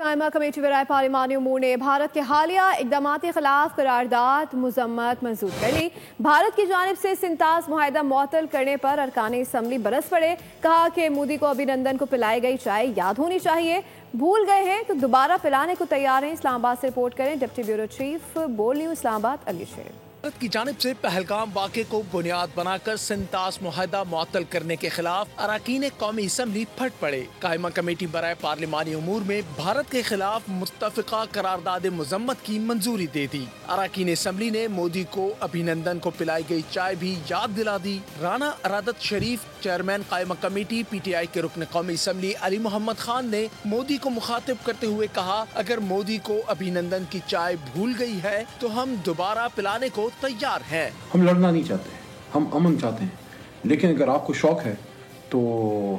قائمہ کمیٹی برائے پارلیمانی امور نے بھارت کے حالیہ اقدامات کے خلاف قرارداد مذمت منظور کر لی۔ بھارت کی جانب سے سنتاس معاہدہ معطل کرنے پر ارکان اسمبلی برس پڑے۔ کہا کہ مودی کو ابھینندن کو پلائی گئی چائے یاد ہونی چاہیے، بھول گئے ہیں تو دوبارہ پلانے کو تیار ہیں۔ اسلام آباد سے رپورٹ کریں ڈپٹی بیورو چیف بول نیوز اسلام آباد علی شیر۔ بھارت کی جانب سے پہلگام واقعے کو بنیاد بنا کر سنتاس معاہدہ معطل کرنے کے خلاف اراکین قومی اسمبلی پھٹ پڑے۔ قائمہ کمیٹی برائے پارلیمانی امور میں بھارت کے خلاف متفقہ قرارداد مذمت کی منظوری دے دی۔ اراکین اسمبلی نے مودی کو ابھینندن کو پلائی گئی چائے بھی یاد دلا دی۔ رانا ارادت شریف چیئرمین قائمہ کمیٹی پی ٹی آئی کے رکن قومی اسمبلی علی محمد خان نے مودی کو مخاطب کرتے ہوئے کہا، اگر مودی کو ابھینندن کی چائے بھول گئی ہے تو ہم دوبارہ پلانے کو تیار ہیں۔ ہم لڑنا نہیں چاہتے، ہم امن چاہتے ہیں، لیکن اگر آپ کو شوق ہے تو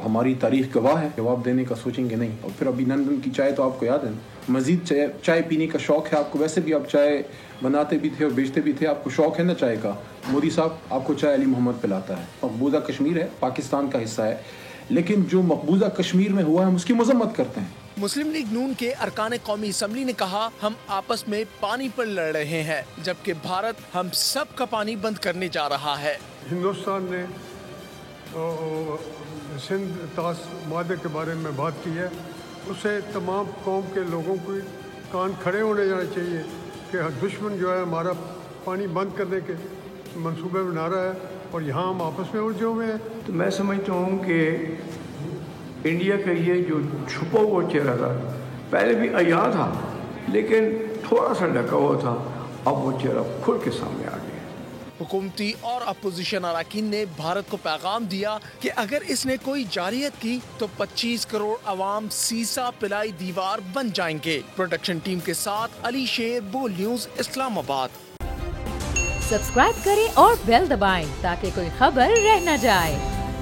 ہماری تاریخ گواہ ہے، جواب دینے کا سوچیں گے نہیں۔ اور پھر ابھینندن کی چائے تو آپ کو یاد ہے، مزید چائے پینے کا شوق ہے آپ کو، ویسے بھی آپ چائے بناتے بھی تھے اور بیچتے بھی تھے، آپ کو شوق ہے نا چائے کا۔ مودی صاحب آپ کو چائے علی محمد پلاتا ہے، مقبوضہ کشمیر ہے، پاکستان کا حصہ ہے، لیکن جو مقبوضہ کشمیر میں ہوا ہے ہم اس کی مذمت کرتے ہیں۔ مسلم لیگ نون کے ارکان قومی اسمبلی نے کہا، ہم آپس میں پانی پر لڑ رہے ہیں جبکہ بھارت ہم سب کا پانی بند کرنے جا رہا ہے۔ ہندوستان نے سندھ طاس معاہدے کے بارے میں بات کی ہے، اسے تمام قوم کے لوگوں کو کان کھڑے ہونے جانا چاہیے کہ دشمن جو ہے ہمارا پانی بند کرنے کے منصوبے بنا رہا ہے اور یہاں ہم آپس میں الجھے ہوئے ہیں۔ تو میں سمجھتا ہوں کہ انڈیا کا یہ جو چھپا ہوا چہرہ تھا، پہلے بھی عیاں تھا لیکن تھوڑا سا ڈھکا ہوا تھا، اب وہ چہرہ کھل کے سامنے آ گیا۔ حکومتی اور اپوزیشن اراکین نے بھارت کو پیغام دیا کہ اگر اس نے کوئی جارحیت کی تو 25 کروڑ عوام سیسا پلائی دیوار بن جائیں گے۔ پروڈکشن ٹیم کے ساتھ علی شیر، بول نیوز، اسلام آباد۔ سبسکرائب کریں اور بیل دبائیں تاکہ کوئی خبر رہ نہ جائے۔